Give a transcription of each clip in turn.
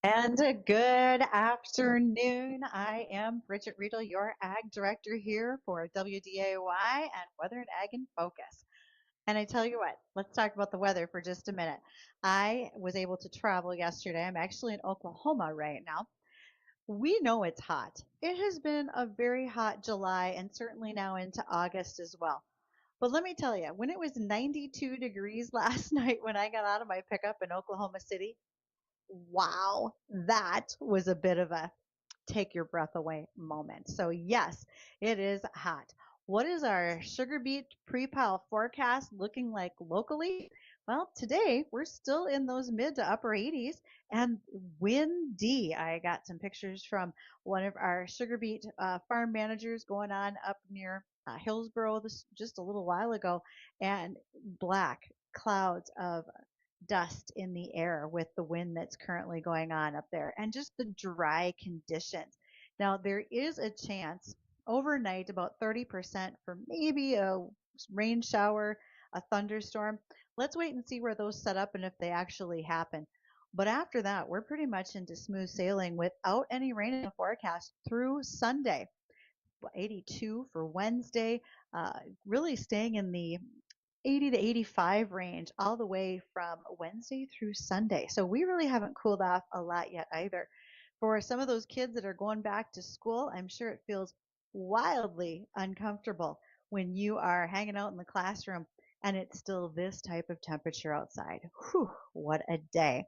And a good afternoon. I am Bridgette Readel, your Ag Director here for WDAY and Weather and Ag in Focus. And I tell you what, let's talk about the weather for just a minute. I was able to travel yesterday. I'm actually in Oklahoma right now. We know it's hot. It has been a very hot July and certainly now into August as well. But let me tell you, when it was 92 degrees last night when I got out of my pickup in Oklahoma City, wow, that was a bit of a take your breath away moment. So, yes, it is hot. What is our sugar beet pre-pile forecast looking like locally? Well, today we're still in those mid to upper 80s and windy. I got some pictures from one of our sugar beet farm managers going on up near Hillsboro just a little while ago, and black clouds of dust in the air with the wind that's currently going on up there and just the dry conditions. Now, there is a chance overnight, about 30% for maybe a rain shower, a thunderstorm. Let's wait and see where those set up and if they actually happen. But after that, we're pretty much into smooth sailing without any rain in the forecast through Sunday. 82 for Wednesday, really staying in the 80 to 85 range all the way from Wednesday through Sunday. So we really haven't cooled off a lot yet either. For some of those kids that are going back to school, I'm sure it feels wildly uncomfortable when you are hanging out in the classroom and it's still this type of temperature outside. Whew, what a day.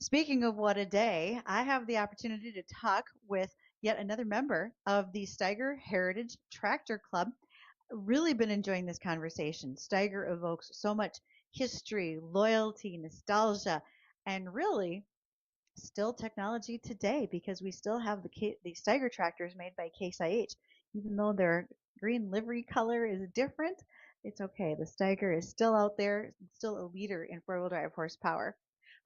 Speaking of what a day, I have the opportunity to talk with yet another member of the Steiger Heritage Tractor Club. Really been enjoying this conversation. Steiger evokes so much history, loyalty, nostalgia, and really still technology today because we still have the Steiger tractors made by Case IH. Even though their green livery color is different, it's okay. The Steiger is still out there, still a leader in four-wheel drive horsepower.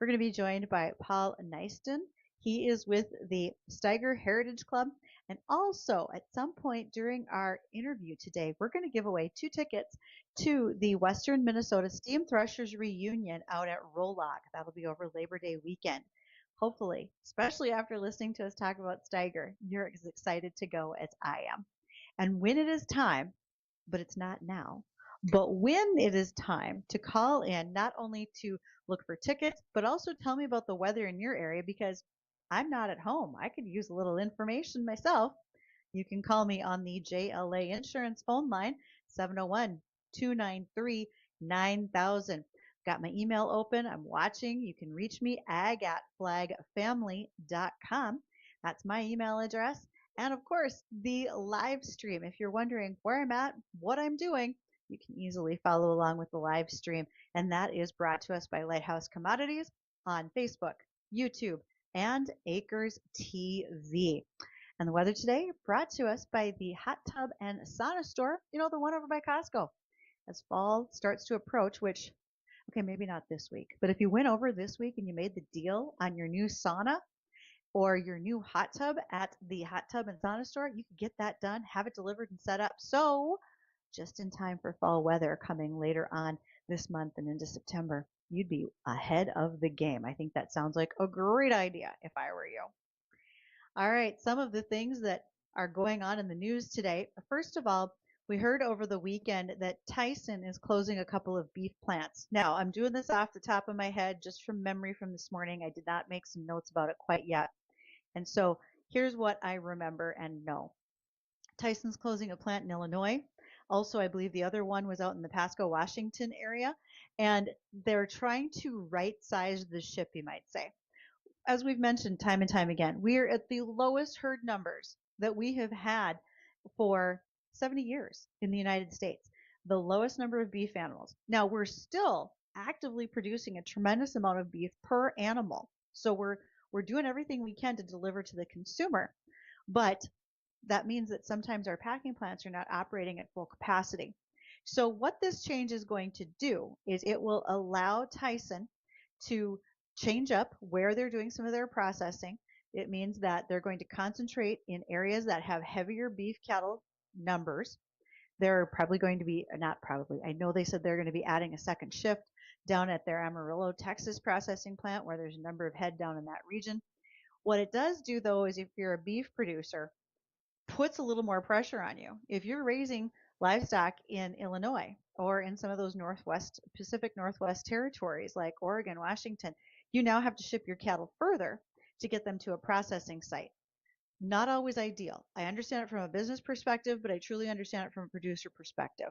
We're going to be joined by Paul Nystuen. He is with the Steiger Heritage Club. And also, at some point during our interview today, we're going to give away 2 tickets to the Western Minnesota Steam Threshers reunion out at Rolog. That'll be over Labor Day weekend. Hopefully, especially after listening to us talk about Steiger, you're as excited to go as I am. And when it is time, but it's not now, but when it is time to call in, not only to look for tickets, but also tell me about the weather in your area because I'm not at home. I could use a little information myself. You can call me on the JLA Insurance phone line, 701 293 9000. Got my email open. I'm watching. You can reach me, ag@flagfamily.com. That's my email address. And of course, the live stream. If you're wondering where I'm at, what I'm doing, you can easily follow along with the live stream. And that is brought to us by Lighthouse Commodities on Facebook, YouTube, and Acres TV. And the weather today brought to us by the Hot Tub and Sauna Store, the one over by Costco. As fall starts to approach, which, okay, maybe not this week, but if you went over this week and you made the deal on your new sauna or your new hot tub at the Hot Tub and Sauna Store, you could get that done, have it delivered and set up. So just in time for fall weather coming later on this month and into September, you'd be ahead of the game. I think that sounds like a great idea if I were you. All right, some of the things that are going on in the news today. First of all, we heard over the weekend that Tyson is closing a couple of beef plants. Now, I'm doing this off the top of my head, just from memory from this morning. I did not make some notes about it quite yet. And so here's what I remember and know. Tyson's closing a plant in Illinois. Also, I believe the other one was out in the Pasco, Washington area. And they're trying to right size the ship, you might say. As we've mentioned time and time again, we are at the lowest herd numbers that we have had for 70 years in the United States, the lowest number of beef animals. Now, we're still actively producing a tremendous amount of beef per animal. So we're doing everything we can to deliver to the consumer. But that means that sometimes our packing plants are not operating at full capacity. So what this change is going to do is it will allow Tyson to change up where they're doing some of their processing. It means that they're going to concentrate in areas that have heavier beef cattle numbers. They're probably going to be, not probably, I know they said they're going to be adding a second shift down at their Amarillo, Texas processing plant where there's a number of head down in that region. What it does do, though, is if you're a beef producer, puts a little more pressure on you. If you're raising livestock in Illinois or in some of those Pacific Northwest territories like Oregon, Washington, you now have to ship your cattle further to get them to a processing site. Not always ideal. I understand it from a business perspective, but I truly understand it from a producer perspective.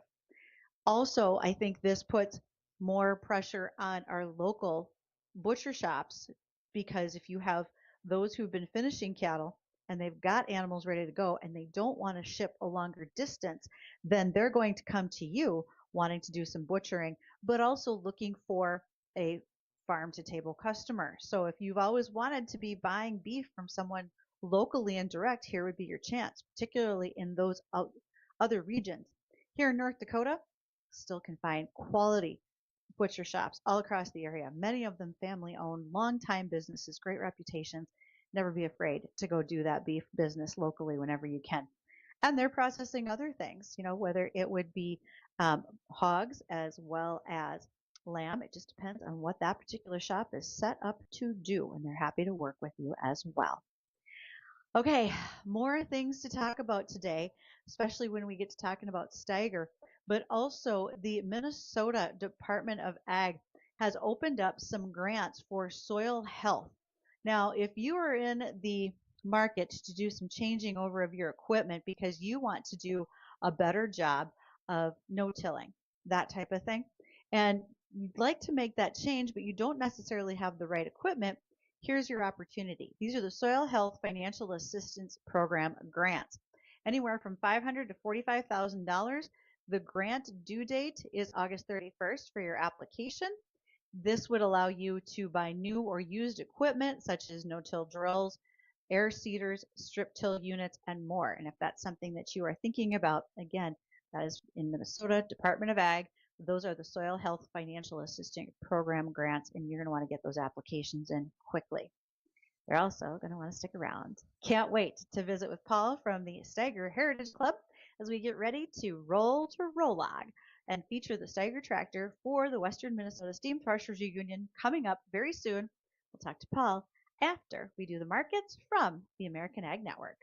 Also, I think this puts more pressure on our local butcher shops because if you have those who've been finishing cattle and they've got animals ready to go and they don't want to ship a longer distance, then they're going to come to you wanting to do some butchering, but also looking for a farm to table customer. So if you've always wanted to be buying beef from someone locally and direct, here would be your chance, particularly in those other regions. Here in North Dakota, still can find quality butcher shops all across the area. Many of them family owned, long time businesses, great reputations. Never be afraid to go do that beef business locally whenever you can. And they're processing other things, whether it would be hogs as well as lamb. It just depends on what that particular shop is set up to do, and they're happy to work with you as well. Okay, more things to talk about today, especially when we get to talking about Steiger, but also the Minnesota Department of Ag has opened up some grants for soil health. Now, if you are in the market to do some changing over of your equipment because you want to do a better job of no-tilling, that type of thing, and you'd like to make that change, but you don't necessarily have the right equipment, here's your opportunity. These are the Soil Health Financial Assistance Program grants, anywhere from $500 to $45,000. The grant due date is August 31st for your application. This would allow you to buy new or used equipment such as no-till drills, air seeders, strip till units, and more. And if that's something that you are thinking about, again, that is in Minnesota Department of Ag. Those are the Soil Health Financial Assistance Program grants, and you're going to want to get those applications in quickly. You're also going to want to stick around. Can't wait to visit with Paul from the Steiger Heritage Club as we get ready to roll log and feature the Steiger tractor for the Western Minnesota Steam Threshers Union coming up very soon. We'll talk to Paul after we do the markets from the American Ag Network.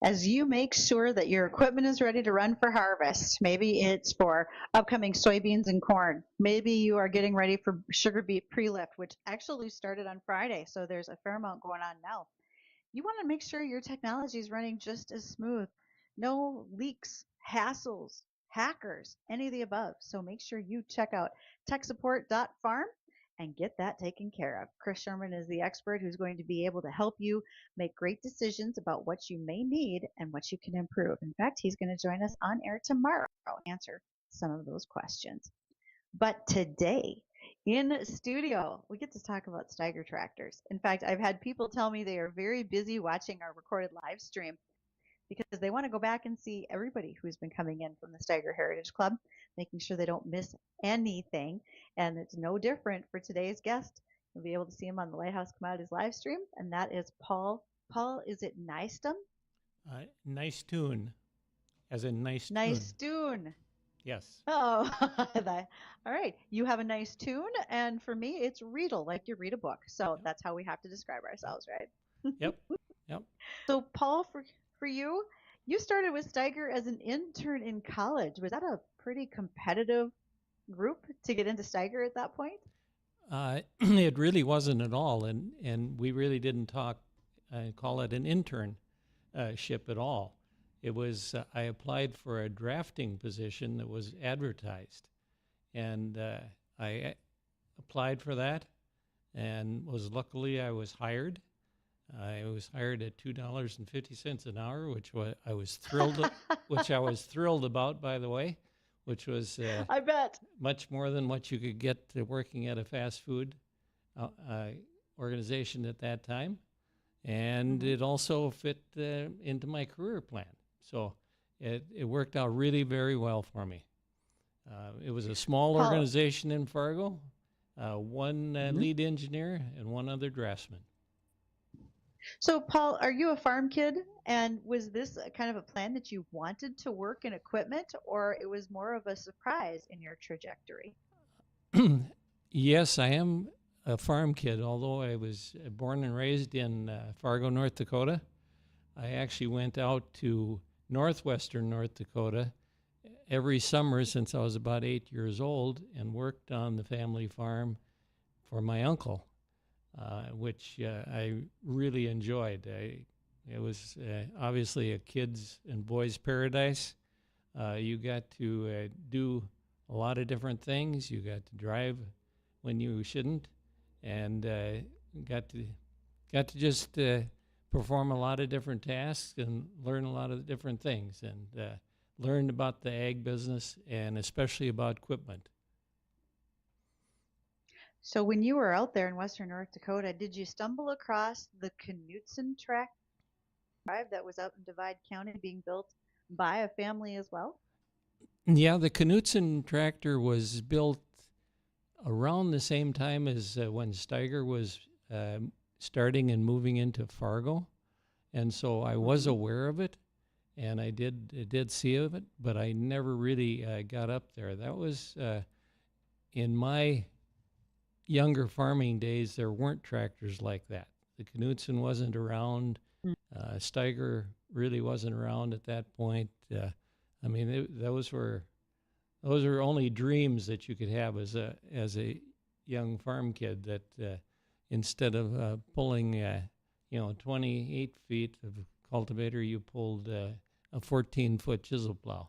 as you make sure that your equipment is ready to run for harvest. Maybe it's for upcoming soybeans and corn. Maybe you are getting ready for sugar beet pre-lift, which actually started on Friday, so there's a fair amount going on now. You want to make sure your technology is running just as smooth. No leaks, hassles, hackers, any of the above. So make sure you check out techsupport.farm and get that taken care of. Chris Sherman is the expert who's going to be able to help you make great decisions about what you may need and what you can improve. In fact, he's going to join us on air tomorrow to answer some of those questions. But today, in studio, we get to talk about Steiger tractors. In fact, I've had people tell me they are very busy watching our recorded live stream because they want to go back and see everybody who's been coming in from the Steiger Heritage Club, making sure they don't miss anything. And it's no different for today's guest. You'll be able to see him on the Lighthouse Commodities live stream, and that is Paul. Paul, is it Nystuen? Nystuen, as in nice tune. Nystuen. Yes. Oh, all right. You have a nice tune, and for me, it's Readel, like you read a book. So Yep. that's how we have to describe ourselves, right? Yep. Yep. So, Paul, for you, you started with Steiger as an intern in college. Was that a pretty competitive group to get into Steiger at that point? It really wasn't at all, and we really didn't call it an internship at all. It was I applied for a drafting position that was advertised, and I applied for that, and luckily I was hired. I was hired at $2.50 an hour, which I was thrilled, which I was thrilled about, by the way, which was I bet much more than what you could get working at a fast food organization at that time, and it also fit into my career plan. So it worked out really very well for me. It was a small organization in Fargo, one lead engineer and one other draftsman. So, Paul, are you a farm kid? And was this kind of a plan that you wanted to work in equipment, or it was more of a surprise in your trajectory? Yes, I am a farm kid, although I was born and raised in Fargo, North Dakota. I actually went out to northwestern North Dakota every summer since I was about 8 years old and worked on the family farm for my uncle, which I really enjoyed. It was obviously a kids and boys paradise. You got to do a lot of different things. You got to drive when you shouldn't, and got to just perform a lot of different tasks and learn a lot of different things, and learned about the ag business and especially about equipment. So when you were out there in western North Dakota, did you stumble across the Knutson track drive that was out in Divide County being built by a family as well? Yeah, the Knutson tractor was built around the same time as when Steiger was starting and moving into Fargo, and so I was aware of it, and I did see of it, but I never really got up there. That was in my younger farming days. There weren't tractors like that. The Knutson wasn't around. Steiger really wasn't around at that point. I mean, those were only dreams that you could have as a young farm kid. That instead of pulling 28 feet of cultivator, you pulled a 14-foot chisel plow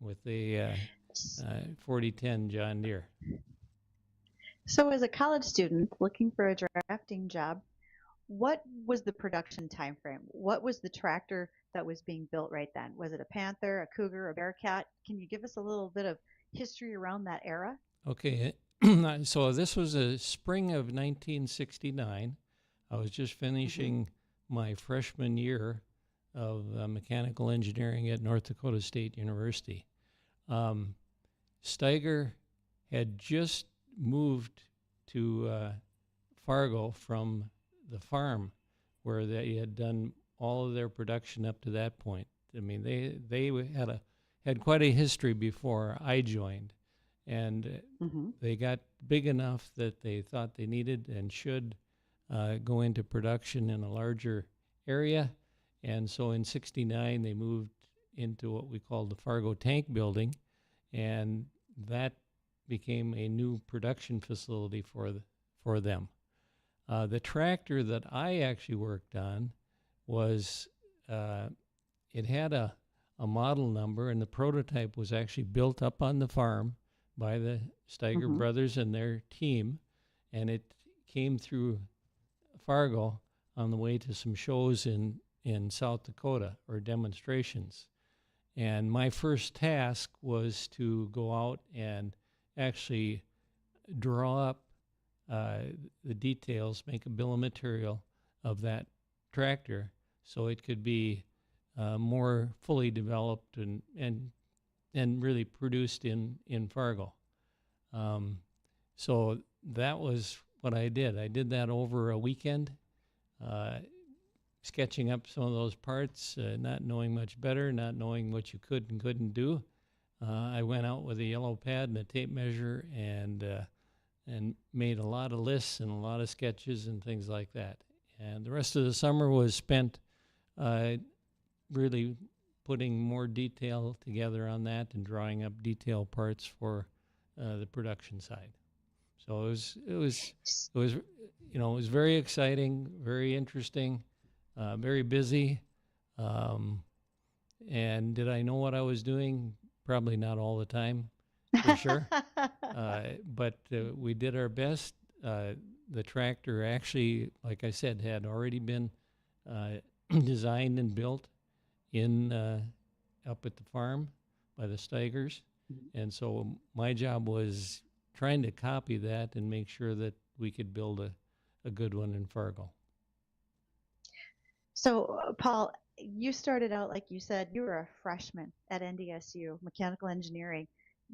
with a 4010 John Deere. So as a college student looking for a drafting job, what was the production time frame? What was the tractor that was being built right then? Was it a Panther, a Cougar, a Bearcat? Can you give us a little bit of history around that era? Okay, so this was a spring of 1969. I was just finishing my freshman year of mechanical engineering at North Dakota State University. Steiger had just moved to Fargo from the farm where they had done all of their production up to that point. I mean, they had quite a history before I joined, and they got big enough that they thought they needed and should go into production in a larger area, And so in '69, they moved into what we called the Fargo Tank Building, and that became a new production facility for them. The tractor that I actually worked on was, it had a model number, and the prototype was actually built up on the farm by the Steiger Mm-hmm. brothers and their team, and it came through Fargo on the way to some shows in South Dakota, or demonstrations. And my first task was to go out and actually draw up uh, the details, make a bill of material of that tractor so it could be more fully developed and really produced in Fargo. Um, so that was what I did. I did that over a weekend, uh, sketching up some of those parts, not knowing much better, not knowing what you could and couldn't do. I went out with a yellow pad and a tape measure and made a lot of lists and a lot of sketches and things like that. And the rest of the summer was spent uh, really putting more detail together on that and drawing up detail parts for the production side. So it was, it was very exciting, very interesting, very busy. Um, and did I know what I was doing? Probably not all the time, for sure. But we did our best. Uh, the tractor actually, like I said, had already been uh, designed and built in up at the farm by the Steigers, and so my job was trying to copy that and make sure that we could build a good one in Fargo. So, Paul, you started out, like you said, you were a freshman at NDSU, mechanical engineering,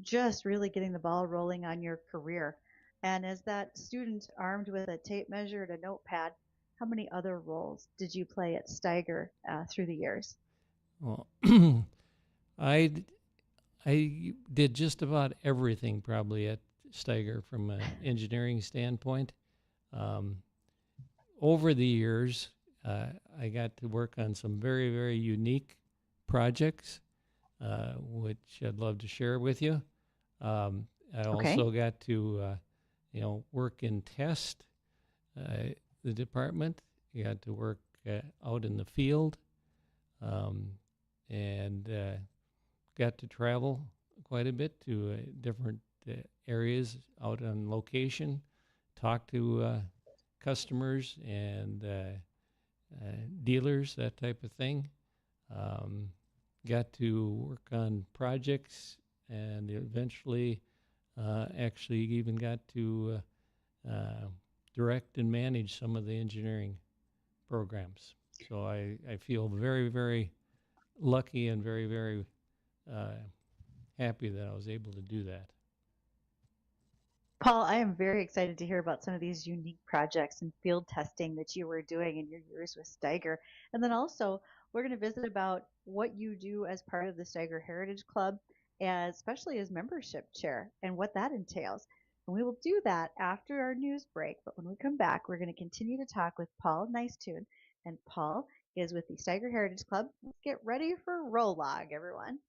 just really getting the ball rolling on your career. And as that student armed with a tape measure and a notepad, how many other roles did you play at Steiger through the years? Well, I I did just about everything probably at Steiger from an engineering standpoint. Um, Over the years, uh, I got to work on some very, very unique projects, which I'd love to share with you. I Okay. also got to, work in test, uh, the department. You got to work out in the field, um, and got to travel quite a bit to different areas out on location, talk to customers and dealers, that type of thing. Um, Got to work on projects and eventually actually even got to direct and manage some of the engineering programs. So I feel very, very lucky and very, very uh, happy that I was able to do that. Paul, I am very excited to hear about some of these unique projects and field testing that you were doing in your years with Steiger. And then also, we're going to visit about what you do as part of the Steiger Heritage Club, and especially as membership chair, and what that entails. And we will do that after our news break. But when we come back, we're going to continue to talk with Paul Nystuen. And Paul is with the Steiger Heritage Club. Let's get ready for Roll Log, everyone.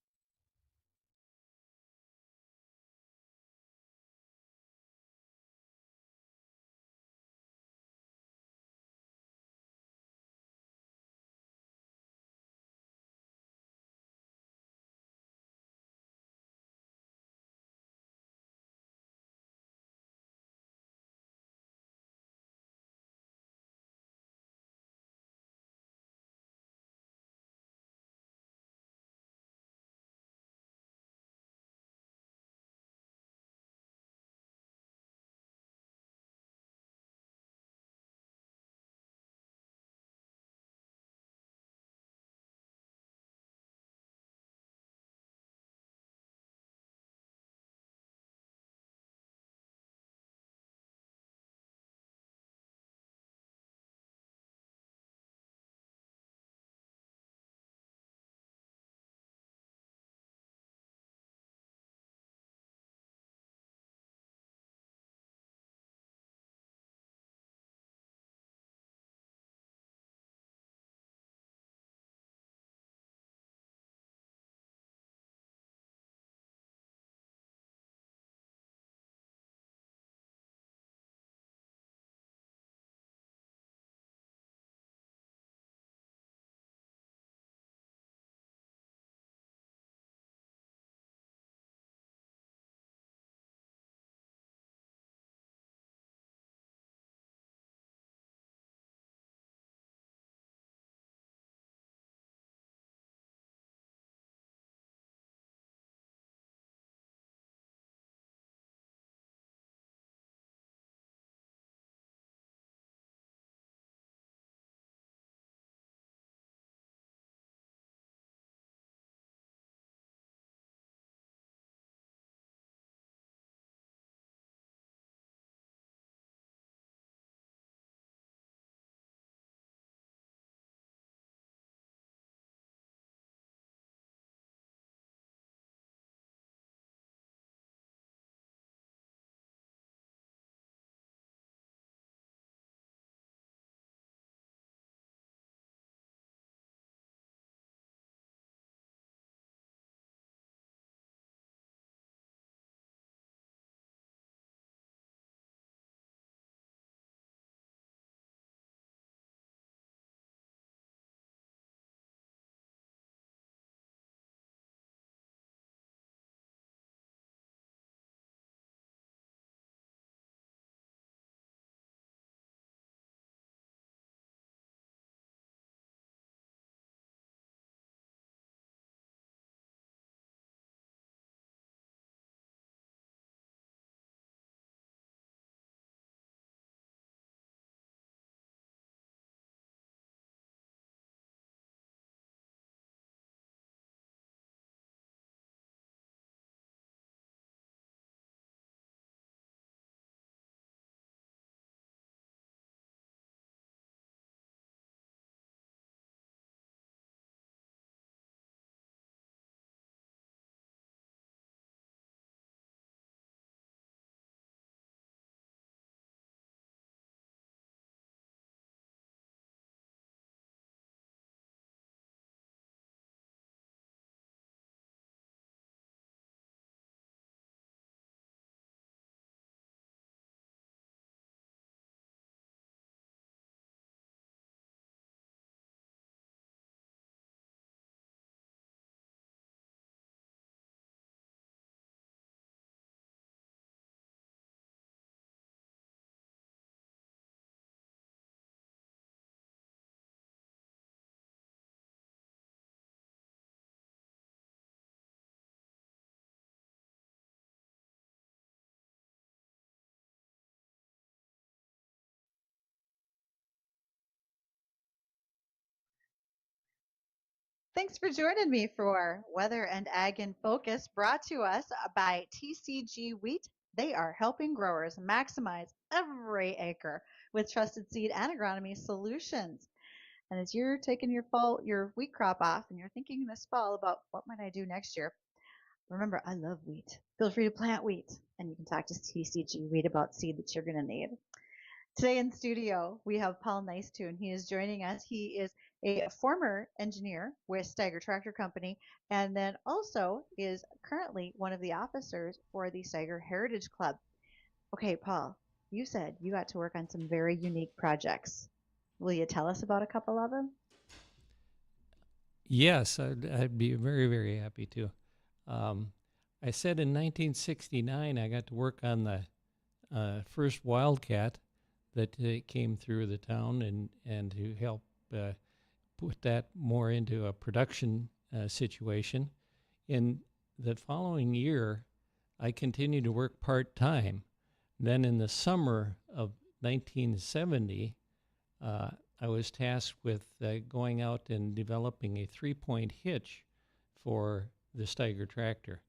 Thanks for joining me for Weather and Ag in Focus, brought to us by TCG Wheat. They are helping growers maximize every acre with trusted seed and agronomy solutions. And as you're taking your wheat crop off and you're thinking this fall about what might I do next year, remember I love wheat. Feel free to plant wheat, and you can talk to TCG Wheat about seed that you're going to need. Today in studio, we have Paul Nystuen. He is joining us. He is a former engineer with Steiger Tractor Company, and then also is currently one of the officers for the Steiger Heritage Club. Okay, Paul, you said you got to work on some very unique projects. Will you tell us about a couple of them? Yes, I'd be very, very happy to. Um, I said in 1969 I got to work on the first Wildcat that came through the town and to help put that more into a production situation. In the following year, I continued to work part-time. Then in the summer of 1970, I was tasked with going out and developing a three-point hitch for the Steiger tractor.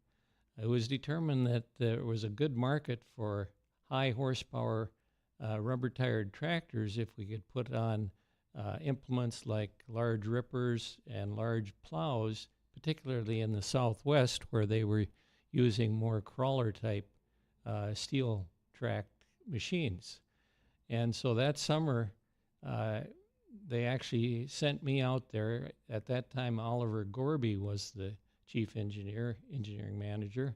It was determined that there was a good market for high horsepower rubber-tired tractors if we could put on implements like large rippers and large plows, particularly in the Southwest where they were using more crawler-type steel tracked machines. And so that summer, they actually sent me out there. At that time, Oliver Gorby was the chief engineering manager,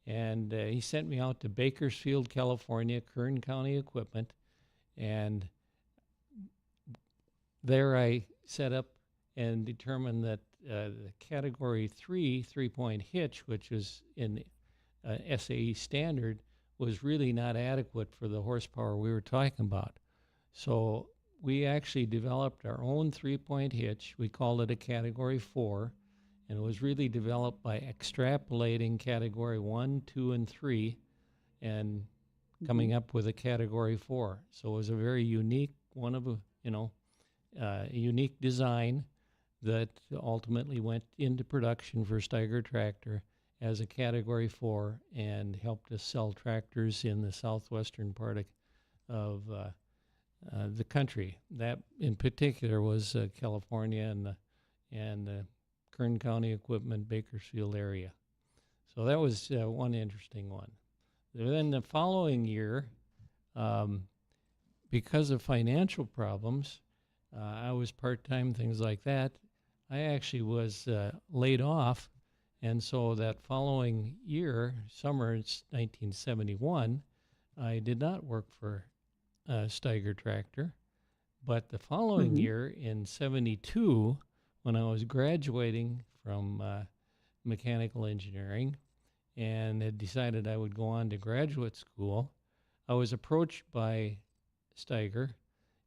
and he sent me out to Bakersfield, California, Kern County Equipment, and there I set up and determined that the Category 3 three-point hitch, which was in SAE standard, was really not adequate for the horsepower we were talking about. So we actually developed our own three-point hitch. We called it a Category 4, and it was really developed by extrapolating Category 1, 2, and 3 and coming up with a Category 4. So it was a very unique, unique design that ultimately went into production for Steiger Tractor as a Category 4 and helped us sell tractors in the southwestern part of the country. That in particular was California and the Kern County Equipment, Bakersfield area. So that was one interesting one. Then the following year, because of financial problems, I was part-time, things like that. I actually was laid off, and so that following year, summer 1971, I did not work for Steiger Tractor. But the following year, in 72, when I was graduating from mechanical engineering and had decided I would go on to graduate school, I was approached by Steiger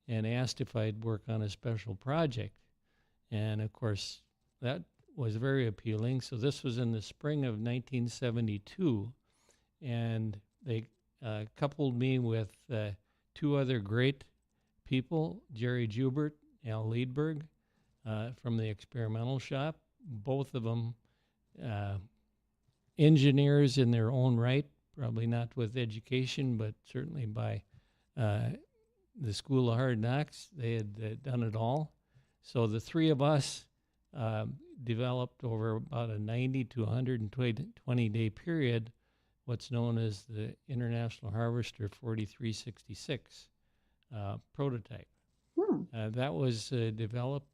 and asked if I'd work on a special project. And of course, that was very appealing. So this was in the spring of 1972, and they coupled me with two other great people, Jerry Jubert, Al Liedberg, from the experimental shop, both of them engineers in their own right, probably not with education, but certainly by the School of Hard Knocks. They had done it all. So the three of us developed over about a 90 to 120-day period what's known as the International Harvester 4366 prototype. That was developed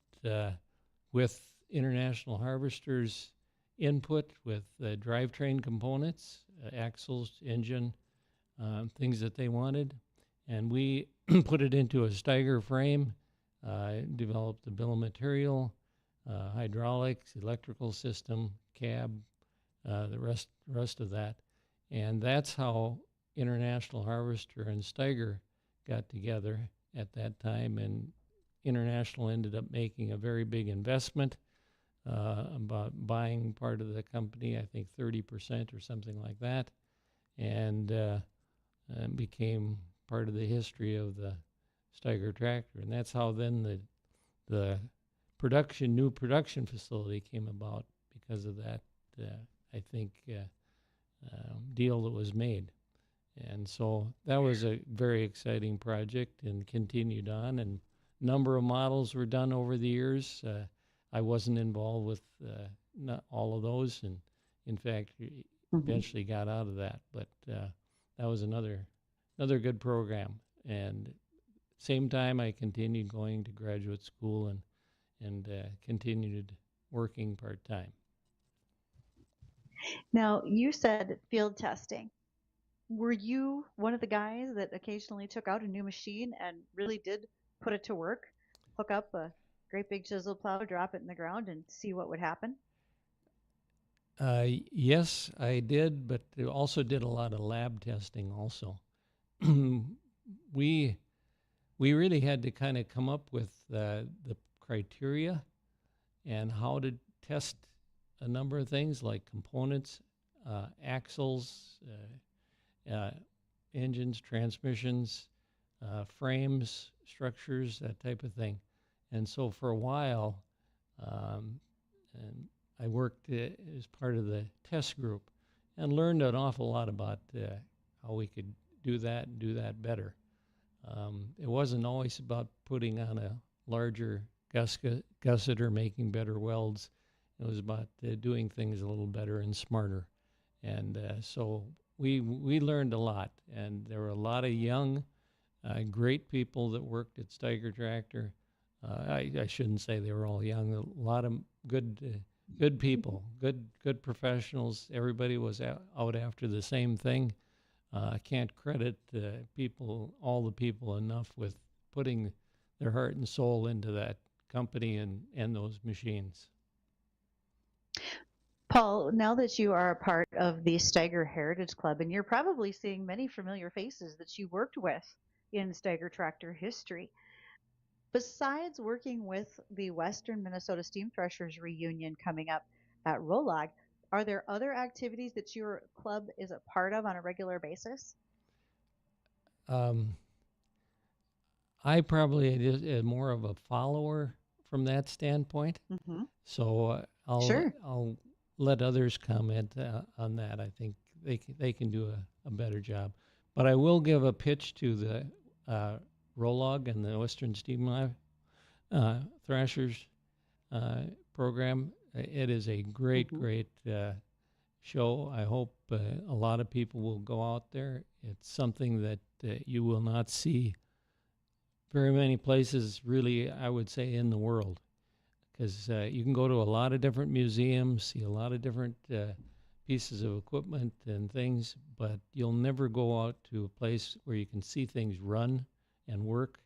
with International Harvester's input with drivetrain components, axles, engine, things that they wanted. And we put it into a Steiger frame, developed the bill of material, hydraulics, electrical system, cab, the rest of that. And that's how International Harvester and Steiger got together at that time. And International ended up making a very big investment about buying part of the company, I think 30% or something like that, and became part of the history of the Steiger tractor. And that's how then the new production facility came about because of that, I think, deal that was made. And so that was a very exciting project and continued on. And number of models were done over the years. I wasn't involved with not all of those, and in fact, eventually got out of that. But that was another good program. And same time, I continued going to graduate school and continued working part time. Now, you said field testing. Were you one of the guys that occasionally took out a new machine and really did put it to work? Hook up a great big chisel plow, drop it in the ground, and see what would happen? Yes, I did, but I also did a lot of lab testing also. we really had to kind of come up with the criteria and how to test a number of things like components, axles, engines, transmissions, frames, structures, that type of thing. And so for a while, and I worked as part of the test group and learned an awful lot about how we could do that better. It wasn't always about putting on a larger gusset or making better welds. It was about doing things a little better and smarter. And so we learned a lot. And there were a lot of young, great people that worked at Steiger Tractor. I shouldn't say they were all young. A lot of good people, good professionals. Everybody was out after the same thing. I can't credit all the people enough with putting their heart and soul into that company and those machines. Paul, now that you are a part of the Steiger Heritage Club, and you're probably seeing many familiar faces that you worked with in Steiger Tractor history, besides working with the Western Minnesota Steam Threshers reunion coming up at Rolog, are there other activities that your club is a part of on a regular basis? I probably am more of a follower from that standpoint. Mm-hmm. So I'll let others comment on that. I think they can do a better job. But I will give a pitch to the Rolog and the Western Steam Threshers program. It is a great show. I hope a lot of people will go out there. It's something that you will not see very many places, really, I would say, in the world. Because you can go to a lot of different museums, see a lot of different pieces of equipment and things, but you'll never go out to a place where you can see things run and work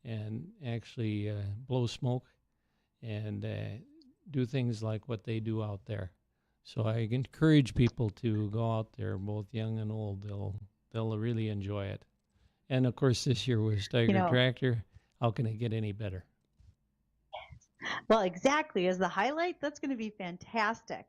and actually blow smoke and do things like what they do out there. So I encourage people to go out there, both young and old. They'll really enjoy it. And of course, this year with Steiger Tractor, how can it get any better? Well, exactly. As the highlight, that's going to be fantastic.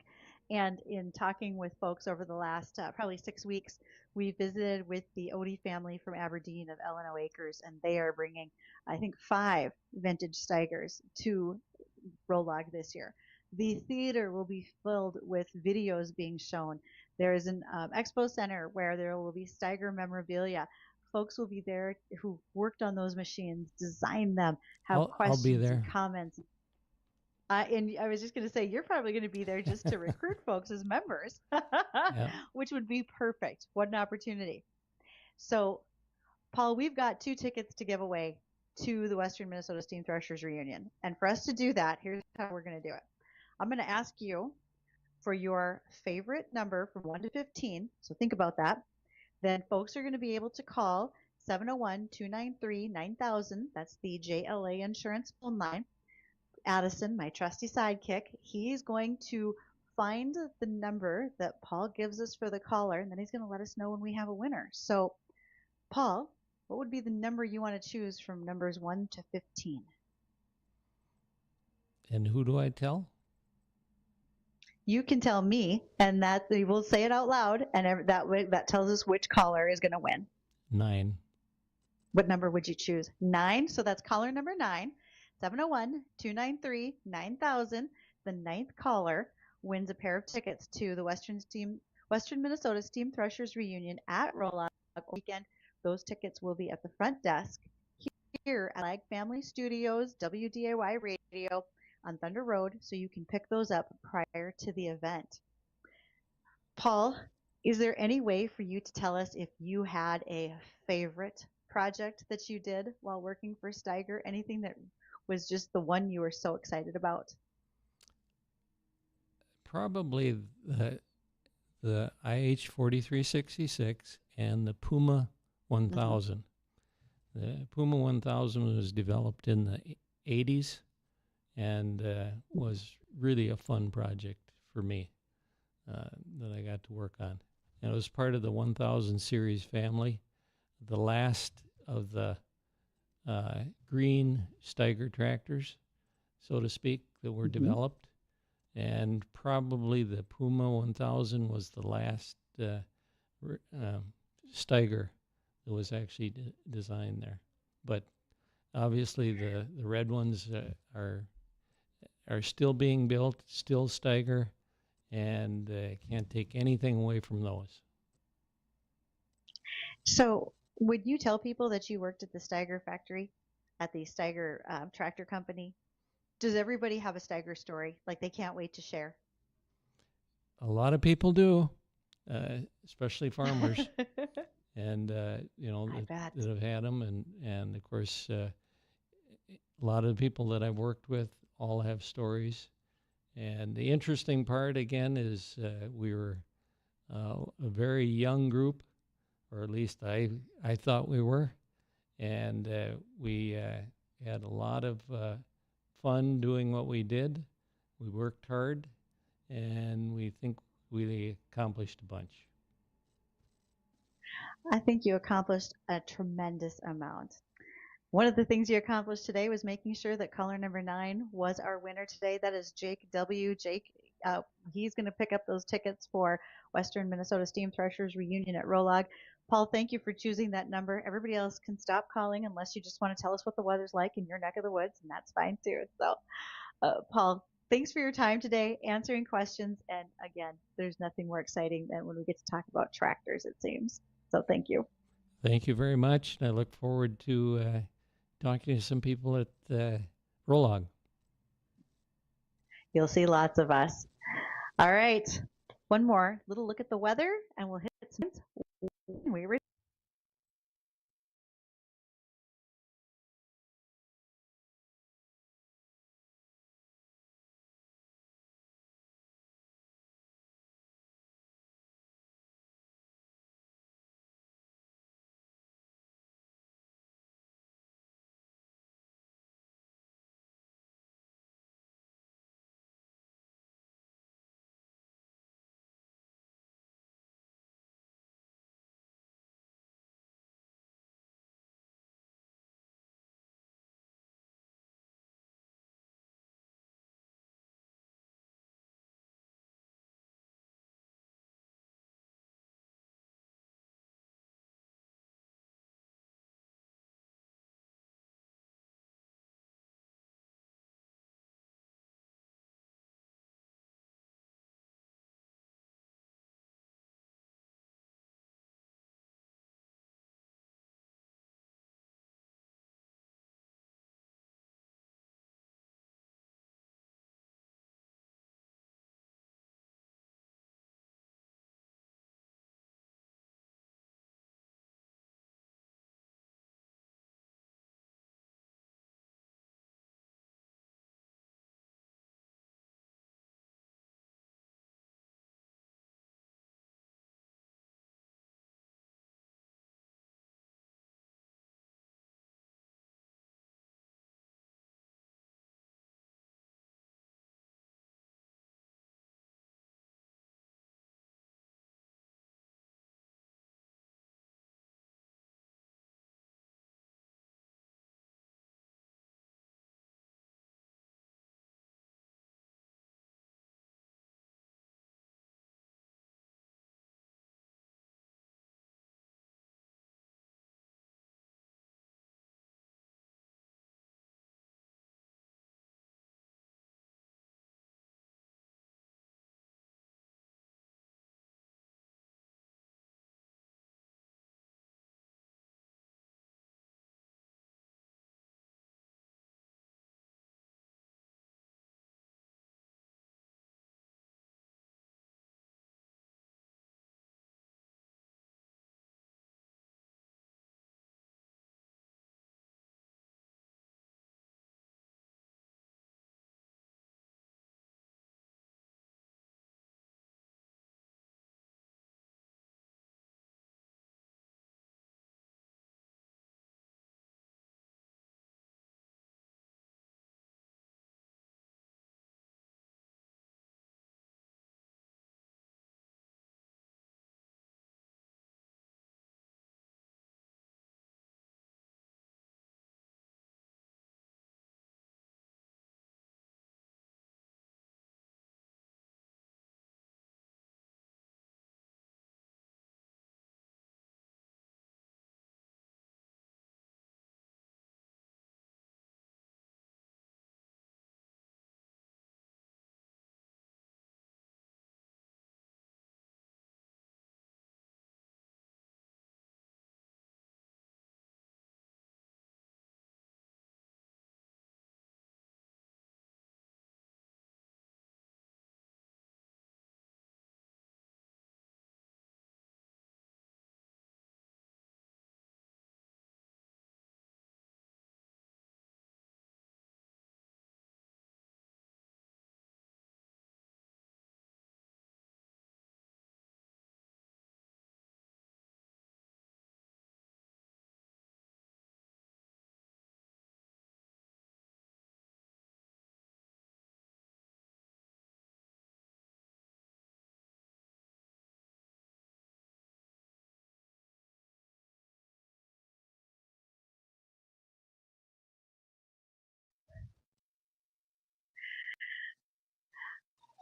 And in talking with folks over the last probably 6 weeks, we visited with the Odie family from Aberdeen of L&O Acres, and they are bringing, I think, 5 vintage Steigers to Rolog this year. The theater will be filled with videos being shown. There is an expo center where there will be Steiger memorabilia. Folks will be there who worked on those machines, designed them, have questions and comments. And I was just going to say, you're probably going to be there just to recruit folks as members, which would be perfect. What an opportunity. So, Paul, we've got 2 tickets to give away to the Western Minnesota Steam Threshers reunion. And for us to do that, here's how we're going to do it. I'm going to ask you for your favorite number from 1 to 15. So think about that. Then folks are going to be able to call 701-293-9000. That's the JLA Insurance phone line. Addison, my trusty sidekick, he's going to find the number that Paul gives us for the caller, and then he's going to let us know when we have a winner. So, Paul, what would be the number you want to choose from numbers 1 to 15? And who do I tell? You can tell me, and that we'll say it out loud, and that tells us which caller is going to win. 9. What number would you choose? 9. So that's caller number 9. 701-293-9000. The ninth caller wins a pair of tickets to the Western Minnesota Steam Threshers reunion at Rolla weekend. Those tickets will be at the front desk here at Lag Family Studios, WDAY Radio on Thunder Road, so you can pick those up prior to the event. Paul, is there any way for you to tell us if you had a favorite project that you did while working for Steiger? Anything that was just the one you were so excited about? Probably the IH 4366 and the Puma 1000. The Puma 1000 was developed in the 80s and was really a fun project for me that I got to work on. And it was part of the 1000 series family, the last of the green Steiger tractors, so to speak, that were developed. And probably the Puma 1000 was the last Steiger that was actually designed there. But obviously the red ones are still being built, still Steiger, and can't take anything away from those. So, would you tell people that you worked at the Steiger factory, at the Steiger tractor company? Does everybody have a Steiger story? Like they can't wait to share? A lot of people do, especially farmers, and I bet. that have had them, and of course, a lot of the people that I've worked with all have stories. And the interesting part again is we were a very young group, or at least I thought we were, and we had a lot of fun doing what we did. We worked hard, and we think we accomplished a bunch. I think you accomplished a tremendous amount. One of the things you accomplished today was making sure that caller number 9 was our winner today. That is Jake W. Jake, he's going to pick up those tickets for Western Minnesota Steam Threshers reunion at Rolog. Paul, thank you for choosing that number. Everybody else can stop calling unless you just want to tell us what the weather's like in your neck of the woods, and that's fine too. So, Paul, thanks for your time today, answering questions. And again, there's nothing more exciting than when we get to talk about tractors, it seems. So thank you. Thank you very much. And I look forward to talking to some people at Rolog. You'll see lots of us. All right. One more little look at the weather, and we'll hit some. We were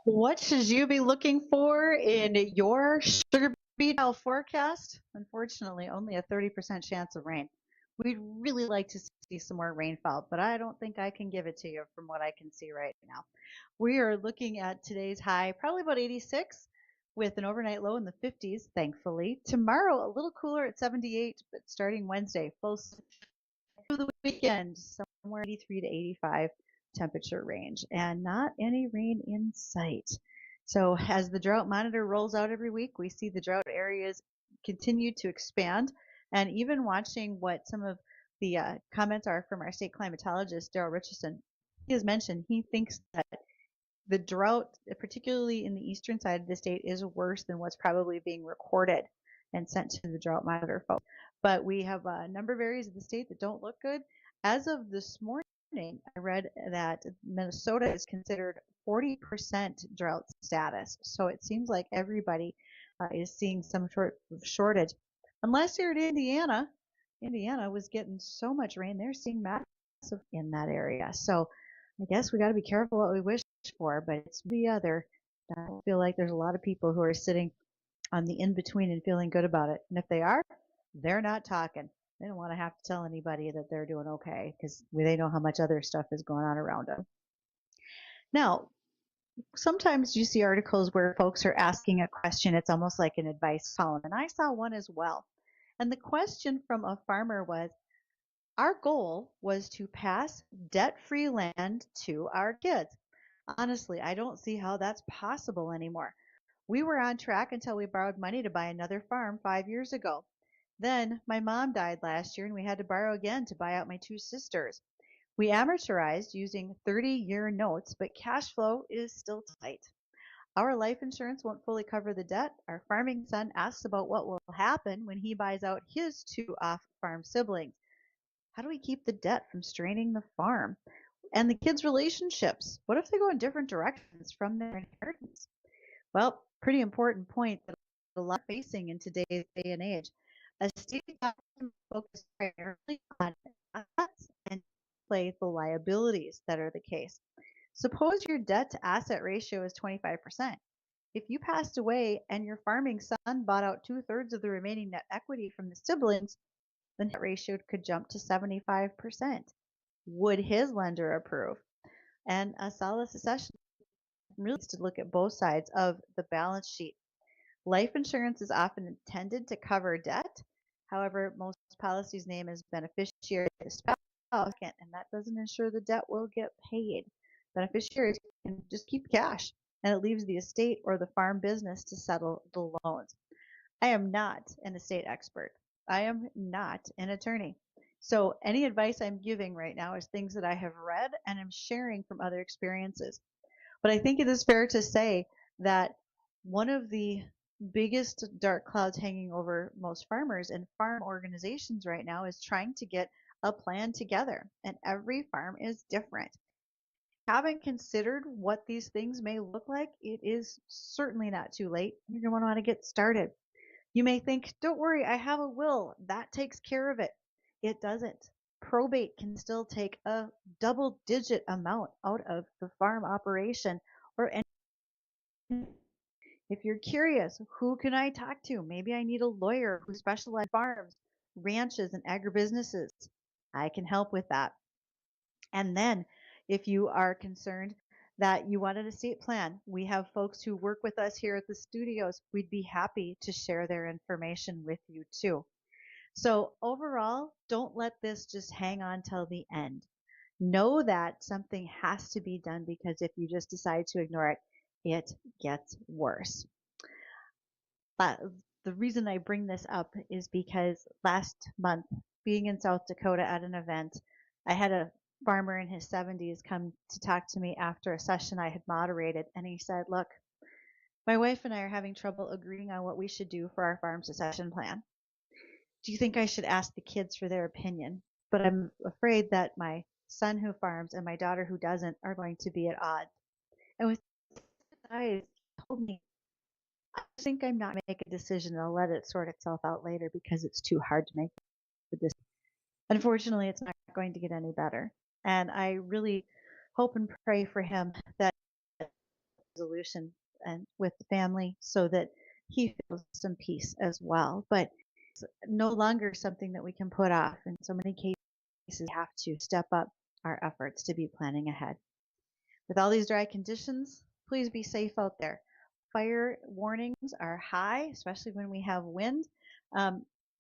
What should you be looking for in your sugar beet oil forecast? Unfortunately, only a 30% chance of rain. We'd really like to see some more rainfall, but I don't think I can give it to you from what I can see right now. We are looking at today's high, probably about 86, with an overnight low in the 50s, thankfully. Tomorrow, a little cooler at 78, but starting Wednesday, full through the weekend, somewhere 83 to 85 temperature range, and not any rain in sight. So as the drought monitor rolls out every week, we see the drought areas continue to expand, and even watching what some of the comments are from our state climatologist, Daryl Richardson. He has mentioned he thinks that the drought, particularly in the eastern side of the state, is worse than what's probably being recorded and sent to the drought monitor folks. But we have a number of areas of the state that don't look good. As of this morning, I read that Minnesota is considered 40% drought status. So it seems like everybody is seeing some sort of shortage. Unless you're in Indiana, Indiana was getting so much rain, they're seeing massive in that area. So I guess we got to be careful what we wish for, but it's the other. I feel like there's a lot of people who are sitting on the in between and feeling good about it. And if they are, they're not talking. They don't want to have to tell anybody that they're doing okay because they know how much other stuff is going on around them. Now, sometimes you see articles where folks are asking a question. It's almost like an advice column. And I saw one as well. And the question from a farmer was, our goal was to pass debt-free land to our kids. Honestly, I don't see how that's possible anymore. We were on track until we borrowed money to buy another farm 5 years ago. Then my mom died last year and we had to borrow again to buy out my two sisters. We amortized using 30-year notes, but cash flow is still tight. Our life insurance won't fully cover the debt. Our farming son asks about what will happen when he buys out his two off-farm siblings. How do we keep the debt from straining the farm? And the kids' relationships. What if they go in different directions from their inheritance? Well, pretty important point that a lot are facing in today's day and age. A state government focused primarily on assets and play the liabilities that are the case. Suppose your debt to asset ratio is 25%. If you passed away and your farming son bought out 2/3 of the remaining net equity from the siblings, the net ratio could jump to 75%. Would his lender approve? And a solid succession really needs to look at both sides of the balance sheet. Life insurance is often intended to cover debt. However, most policies name as beneficiary a spouse, and that doesn't ensure the debt will get paid. Beneficiaries can just keep cash, and it leaves the estate or the farm business to settle the loans. I am not an estate expert. I am not an attorney. So any advice I'm giving right now is things that I have read and am sharing from other experiences. But I think it is fair to say that one of the biggest dark clouds hanging over most farmers and farm organizations right now is trying to get a plan together. And every farm is different. Haven't considered what these things may look like, it is certainly not too late. You're going to want to get started. You may think, don't worry, I have a will. That takes care of it. It doesn't. Probate can still take a double-digit amount out of the farm operation or any. If you're curious, who can I talk to? Maybe I need a lawyer who specializes in farms, ranches, and agribusinesses. I can help with that. And then if you are concerned that you want an estate plan, we have folks who work with us here at the studios. We'd be happy to share their information with you too. So overall, don't let this just hang on till the end. Know that something has to be done because if you just decide to ignore it, it gets worse. But the reason I bring this up is because last month, being in South Dakota at an event, I had a farmer in his 70s come to talk to me after a session I had moderated, and he said, look, my wife and I are having trouble agreeing on what we should do for our farm succession plan. Do you think I should ask the kids for their opinion? But I'm afraid that my son who farms and my daughter who doesn't are going to be at odds. And with his eyes, he told me, I think I'm not making a decision. I'll let it sort itself out later because it's too hard to make the decision. Unfortunately, it's not going to get any better. And I really hope and pray for him that resolution and with the family so that he feels some peace as well. But it's no longer something that we can put off. In so many cases, we have to step up our efforts to be planning ahead. With all these dry conditions, please be safe out there. Fire warnings are high, especially when we have wind.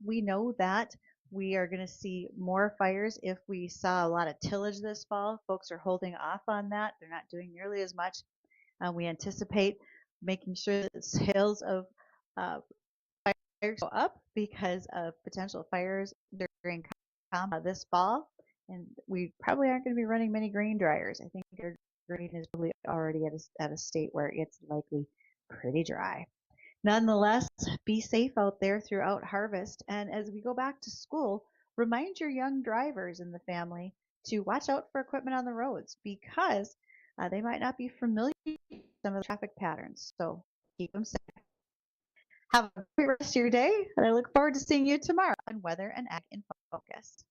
We know that we are going to see more fires if we saw a lot of tillage this fall. Folks are holding off on that. They're not doing nearly as much. We anticipate making sure that sales of fires go up because of potential fires during this fall. And we probably aren't going to be running many grain dryers. I think our grain is probably already at a state where it's likely pretty dry. Nonetheless, be safe out there throughout harvest. And as we go back to school, remind your young drivers in the family to watch out for equipment on the roads because they might not be familiar with some of the traffic patterns. So keep them safe. Have a great rest of your day, and I look forward to seeing you tomorrow on Weather and Ag in Focus.